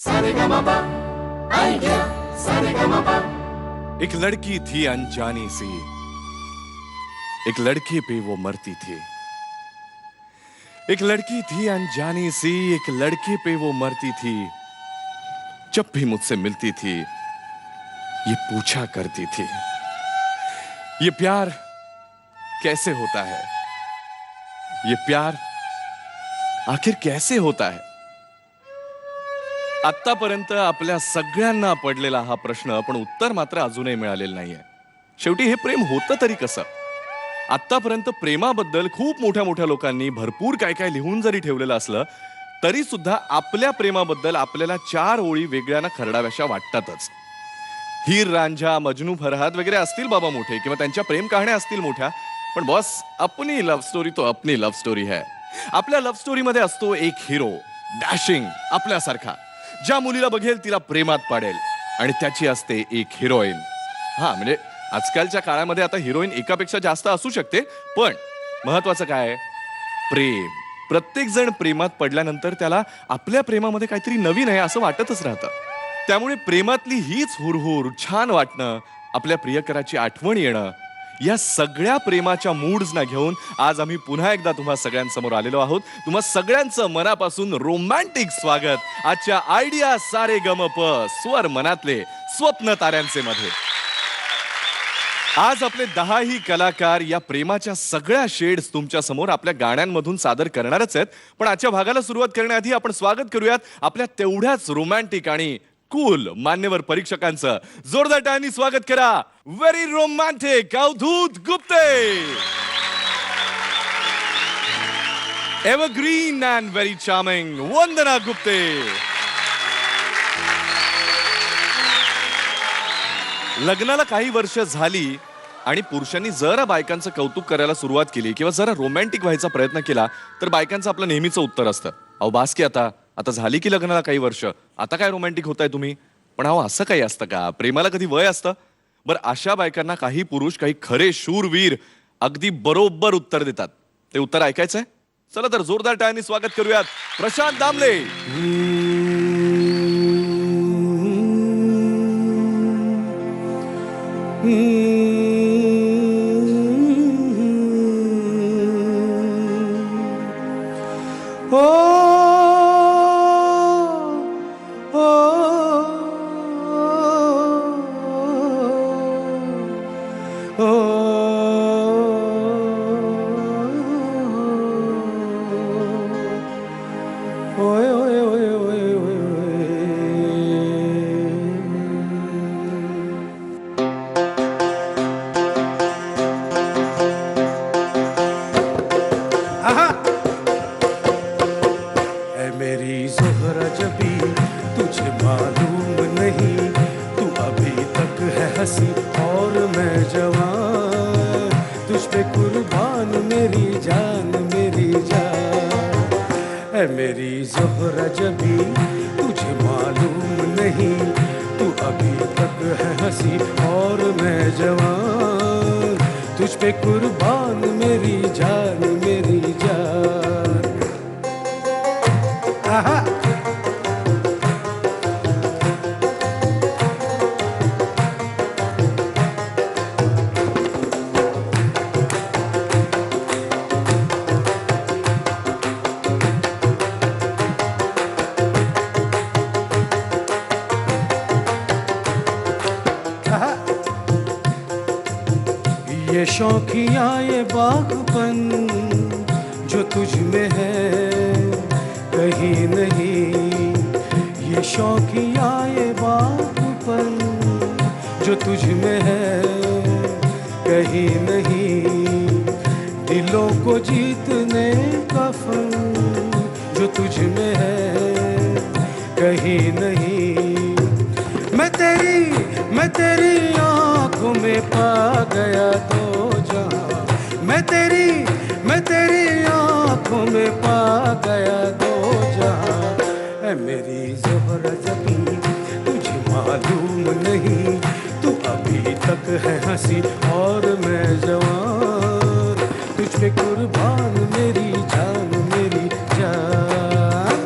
Sa Re Ga Ma Pa idea Sa Re Ga Ma Pa. एक लड़की थी अनजानी सी, एक लड़के पे वो मरती थी। एक लड़की थी अनजानी सी, एक लड़के पे वो मरती थी। जब भी मुझसे मिलती थी ये पूछा करती थी, ये प्यार कैसे होता है, ये प्यार आखिर कैसे होता है। आतापर्यंत आपल्या सगळ्यांना पडलेला हा प्रश्न, पण उत्तर मात्र अजूनही मिळालेलं नाहीये। शेवटी हे प्रेम होतं तरी कसं। आतापर्यंत प्रेमाबद्दल खूप मोठ्या मोठ्या लोकांनी भरपूर काय काय लिहून जरी ठेवलेलं असलं तरी सुद्धा आपल्या प्रेमाबद्दल आपल्याला चार ओळी वेगळ्यानं खरडाव्याशा वाटतातच। हीर रांझा, मजनू, फरहाद वगैरे असतील बाबा मोठे, किंवा त्यांच्या प्रेम कहाण्या असतील मोठ्या, पण बॉस अपनी लव्ह स्टोरी तो अपनी लव्ह स्टोरी है। आपल्या लव्ह स्टोरी मध्ये असतो एक हिरो, डॅशिंग आपल्यासारखा, ज्या मुलीला बघेल तिला प्रेमात पाडेल, आणि त्याची असते एक हिरोईन। हा म्हणजे आजकालच्या काळामध्ये आता हिरोईन एकापेक्षा जास्त असू शकते, पण महत्वाचं काय, प्रेम। प्रत्येक जण प्रेमात पडल्यानंतर त्याला आपल्या प्रेमामध्ये काहीतरी नवीन आहे असं वाटतच राहतं। त्यामुळे प्रेमातली हीच हुरहुर, छान वाटणं, आपल्या प्रियकराची आठवण येणं, या सगळ्या प्रेमाच्या मूड्सना घेऊन आज आम्ही पुन्हा एकदा तुम्हा सगळ्यांसमोर आलेलो आहोत। तुम्हा सगळ्यांचं मनापासून रोमॅन्टिक स्वागत आजच्या आयडिया सारेगमप स्वर मनातले स्वप्न ताऱ्यांचे मध्ये। आज आपले 10ही कलाकार या प्रेमाच्या सगळ्या शेड्स तुमच्या समोर आपल्या गाण्यांमधून सादर करणारच आहेत। पण आजच्या भागाला सुरुवात करण्याआधी आपण स्वागत करूयात आपल्या तेवढ्याच रोमॅन्टिक आणि कूल मान्यवर परीक्षकांचं। जोरदार टाळ्यांनी स्वागत करा very romantic Avdhoot Gupte, evergreen and very charming Vandana Gupte, लग्नाला काही वर्ष झाली आणि पुरुषांनी जरा बायकांचं कौतुक करायला सुरुवात केली किंवा जरा रोमॅन्टिक व्हायचा प्रयत्न केला तर बायकांचं आपलं नेहमीचं उत्तर असतं, अहो बास की आता झाली की लग्नाला काही वर्ष, आता काय रोमॅन्टिक होताय तुम्ही। पण अहो असं काही असतं का, प्रेमाला कधी वय असतं। बरं, अशा बायकांना काही पुरुष, काही खरे शूरवीर अगदी बरोबर उत्तर देतात। ते उत्तर ऐकायचंय? चला तर जोरदार टाळ्यांनी स्वागत करूयात प्रशांत दामले, और मैं जवान, तुझ पे कुर्बान मेरी जान मेरी जान। ऐ मेरी ज़ोहरा जबी तुझे मालूम नहीं, तू अभी तक है हंसी और मैं जवान, तुझ पे कुर्बान मेरी जान मेरी जान। आहा ये शौकियाँ ये बागपन जो तुझ में है कहीं नहीं, ये शौकियाँ ये बागपन जो तुझ में है कहीं नहीं, दिलों को जीतने का फन जो तुझ में है कहीं नहीं। मैं तेरी आँखों में पा गया तो जहाँ, मैं तेरी आँखों में पा गया तो जहाँ। ऐ मेरी ज़ोहरा जबी तुझे मालूम नहीं, तू अभी तक है हंसी और मैं जवान, तुझ पे कुर्बान मेरी जान मेरी जान।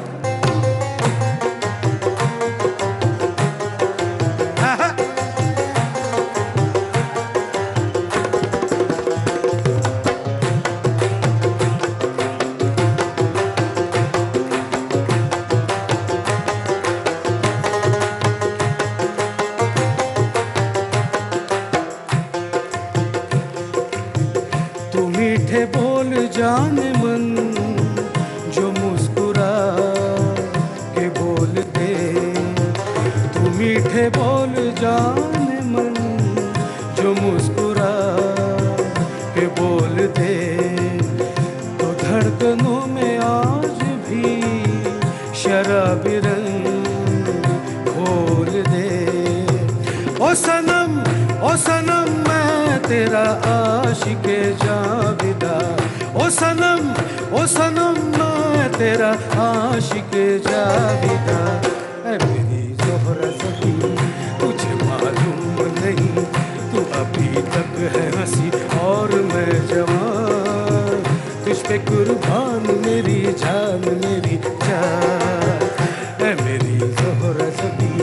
तू मीठे बोल जाने मन, जो मुस्कुरा के बोल दे, तो धड़कनों में आज भी शराबी रंग खोल दे। ओ सनम मैं तेरा आशिके जाविदा, ओ सनम मैं तेरा आशिके जाविदा। ऐ मेरी ज़ोहरा ज़बी तुझे मालूम नहीं, तू अभी तक है हंसी और मैं जवान, तुझ पे कुर्बान मेरी जान मेरी जान। ऐ मेरी ज़ोहरा ज़बी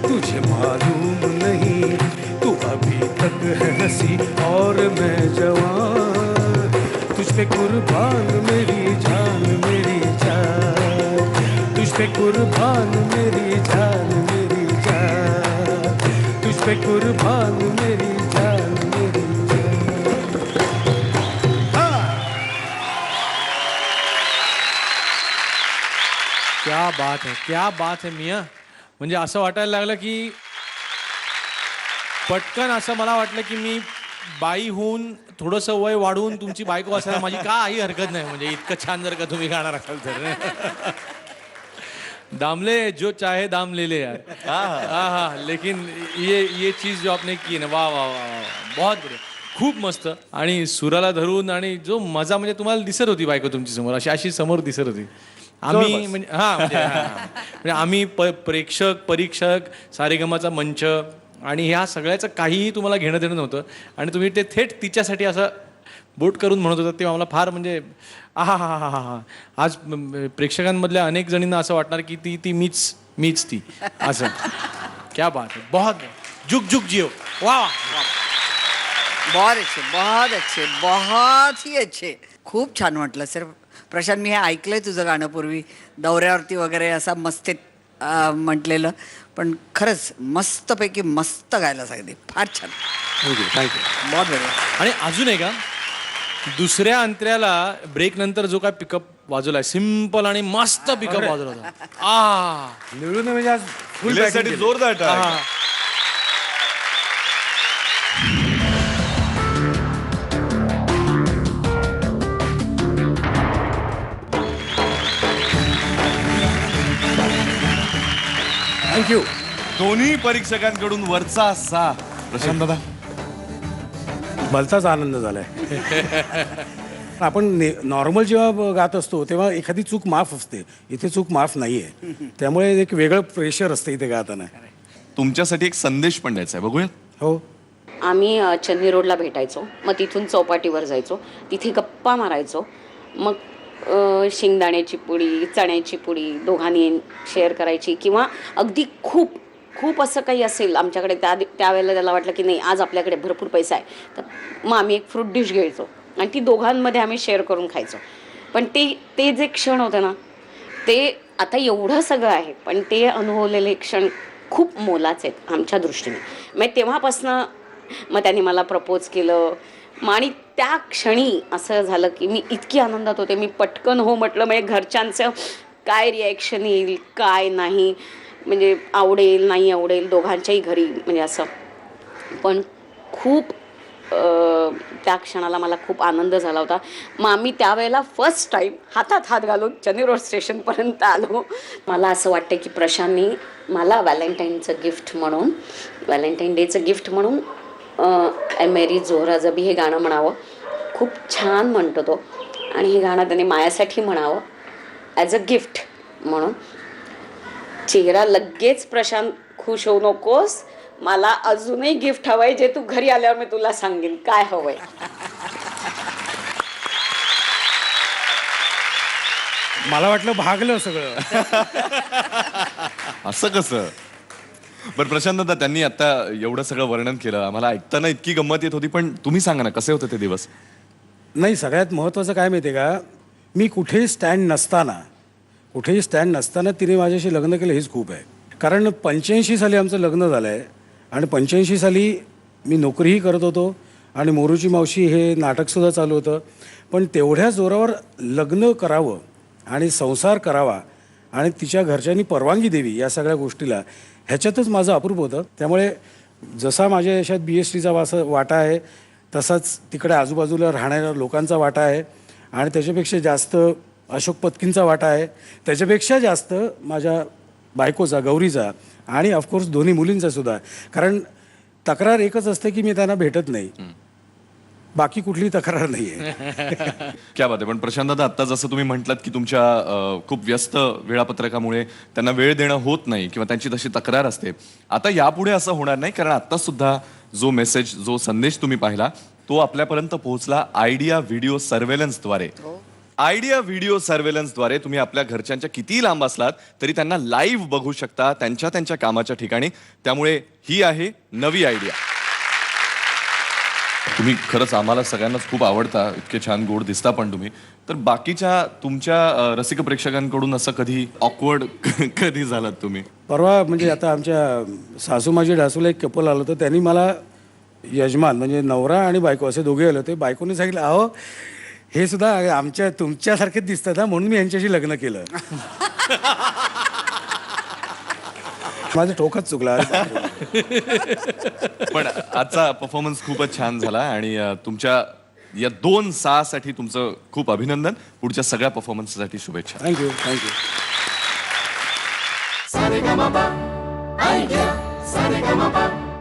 तुझे मालूम नहीं, तू अभी तक है हंसी और मैं जवान, तुझ पे कुर्बान मेरी जान मेरी जान, तुझ पे कुर्बान मेरी जान मेरी जान, तुझ पे कुर्बान मेरी जान मेरी जान। क्या बात है मिया. म्हणजे असं वाटायला लागलं की पटकन असं मला वाटलं की मी बाई होऊन थोडंसं वय वाढवून तुमची बायको असायला माझी काही हरकत नाही. म्हणजे इतकं छान जर का तुम्ही गाणार असाल तर. दामले जो चाहे दाम ले ले यार. हाँ, लेकिन ये चीज जो आपने की ना, वाह वाह वाह वाह, बहुत बढ़िया, खूप मस्त. आणि सुराला धरून आणि जो मजा, म्हणजे तुम्हाला दिसत होती बायको तुमची समोर, अशी समोर दिसत होती. आम्ही म्हणजे आम्ही प्रेक्षक परीक्षक सारेगमाचा मंच आणि ह्या सगळ्याचं काहीही तुम्हाला घेणं देणं नव्हतं. आणि तुम्ही ते थेट तिच्यासाठी असं बोट करून म्हणत होता, ते आम्हाला फार म्हणजे हा. आज प्रेक्षकांमधल्या अनेक जणींना असं वाटणार की ती मीच ती असं. क्या बात है, बहुत जुग जुग जियो. वाह बहुत अच्छे, बहुत ही अच्छे. खूप छान वाटलं सर. प्रशांत, मी हे ऐकलंय तुझं गाणं पूर्वी दौऱ्यावरती वगैरे असा मस्तीत म्हटलेलं, पण खरंच मस्तपैकी मस्त गायला सांगितले. फार छान. थँक्यू. बहुत बढिया. आणि अजून आहे का, दुसऱ्या अंतऱ्याला ब्रेक नंतर जो काय पिकअप वाजवलाय, सिम्पल आणि मस्त पिकअप वाजवला होता. निळून म्हणजे आज फुल साठी जोरदार टाळ्या. थँक्यू. दोन्ही परीक्षकांकडून वरचा असा. प्रशांत दादा, भलताच आनंद झालाय. आपण नॉर्मल जेव्हा गात असतो तेव्हा एखादी चूक माफ असते, इथे चूक माफ नाहीये, त्यामुळे एक वेगळं प्रेशर असतं इथे गाताना. तुमच्यासाठी एक संदेश पण द्यायचा आहे, बघूया. हो. आम्ही चन्नी रोडला भेटायचो, मग तिथून चौपाटीवर जायचो, तिथे गप्पा मारायचो. मग शेंगदाण्याची पुडी, चण्याची पुडी दोघांनी शेअर करायची, किंवा अगदी खूप खूप असं काही असेल आमच्याकडे त्यावेळेला त्याला वाटलं की नाही आज आपल्याकडे भरपूर पैसा आहे, तर मग आम्ही एक फ्रूट डिश घ्यायचो आणि ती दोघांमध्ये आम्ही शेअर करून खायचो. पण ते जे क्षण होते ना, ते आता एवढं सगळं आहे पण ते अनुभवलेले क्षण खूप मोलाचे आहेत आमच्या दृष्टीने. मग तेव्हापासनं मग त्यांनी मला प्रपोज केलं. मग आणि त्या क्षणी असं झालं की मी इतकी आनंदात होते, मी पटकन हो म्हटलं. म्हणजे घरच्यांचं काय रिॲक्शन येईल काय नाही, म्हणजे आवडेल नाही आवडेल दोघांच्याही घरी, म्हणजे असं. पण खूप त्या क्षणाला मला खूप आनंद झाला होता. मग आम्ही त्यावेळेला फर्स्ट टाईम हातात हात घालून चन्नी रोड स्टेशनपर्यंत आलो. मला असं वाटतं की प्रशांतनी मला व्हॅलेंटाईनचं गिफ्ट म्हणून, व्हॅलेंटाईन डेचं गिफ्ट म्हणून ऐ मेरी ज़ोहरा ज़बी हे गाणं म्हणावं. खूप छान म्हणतो तो, आणि हे गाणं त्याने माझ्यासाठी म्हणावं ॲज अ गिफ्ट म्हणून. चेहरा लगेच प्रशांत खुश होऊ नकोस, मला अजूनही गिफ्ट हवंय, जे तू घरी आल्यावर मी तुला सांगेन काय हवंय. मला वाटलं भागलं सगळं. असं कसं. बरं प्रशांत दादा, त्यांनी आता एवढं सगळं वर्णन केलं, आम्हाला ऐकताना इतकी गंमत येत होती, पण तुम्ही सांगा ना कसे होते ते दिवस. नाही, सगळ्यात महत्त्वाचं काय माहिती आहे का, मी कुठेही स्टँड नसताना तिने माझ्याशी लग्न केलं हेच खूप आहे. कारण 85 साली आमचं लग्न झालं आहे आणि 85 साली मी नोकरीही करत होतो आणि मोरूची मावशी हे नाटकसुद्धा चालू होतं. पण तेवढ्या जोरावर लग्न करावं आणि संसार करावा आणि तिच्या घरच्यांनी परवानगी द्यावी या सगळ्या गोष्टीला, ह्याच्यातच माझं अप्रूप होतं. त्यामुळे जसा माझ्या यशात BSTचा वाटा आहे, तसाच तिकडे आजूबाजूला राहणाऱ्या लोकांचा वाटा आहे, आणि त्याच्यापेक्षा जास्त अशोक पत्कींचा वाटा आहे, त्याच्यापेक्षा जास्त माझ्या बायकोचा, गौरीचा, आणि ऑफकोर्स दोन्ही मुलींचा सुद्धा. कारण तक्रार एकच असते की मी त्यांना भेटत नाही, बाकी कुठली तक्रार नाही आहे. क्या बात आहे. पण प्रशांत दादा, आत्ता जसं तुम्ही म्हटलात की तुमच्या खूप व्यस्त वेळापत्रकामुळे त्यांना वेळ देणं होत नाही किंवा त्यांची तशी तक्रार असते. आता यापुढे असं होणार नाही, कारण आता सुद्धा जो मेसेज, जो संदेश तुम्ही पाहिला तो आपल्यापर्यंत पोहोचला आयडिया व्हिडिओ सर्व्हेलन्सद्वारे. आयडिया व्हिडिओ सर्व्हेलन्सद्वारे तुम्ही आपल्या घरच्यांच्या किती लांब असलात तरी त्यांना लाईव्ह बघू शकता त्यांच्या त्यांच्या कामाच्या ठिकाणी. त्यामुळे ही आहे नवी आयडिया. तुम्ही खरंच आम्हाला सगळ्यांनाच खूप आवडता, इतके छान गोड दिसता पण तुम्ही. तर बाकीच्या तुमच्या रसिक प्रेक्षकांकडून असं कधी ऑकवर्ड कधी झालात तुम्ही? परवा म्हणजे आता आमच्या सासू माझी ढासूला एक कपल आलं होतं, त्यांनी मला, यजमान म्हणजे नवरा आणि बायको असे दोघे आले होते, बायकोने सांगितलं, अहो हे सुद्धा तुमच्यासारखेच दिसतात ना, म्हणून मी यांच्याशी लग्न केलं. माझं टोकच चुकला. पण आजचा परफॉर्मन्स खूपच छान झाला आणि तुमच्या या 2-6 साठी तुमचं खूप अभिनंदन. पुढच्या सगळ्या परफॉर्मन्ससाठी शुभेच्छा. Thank you. Sa re ga ma pa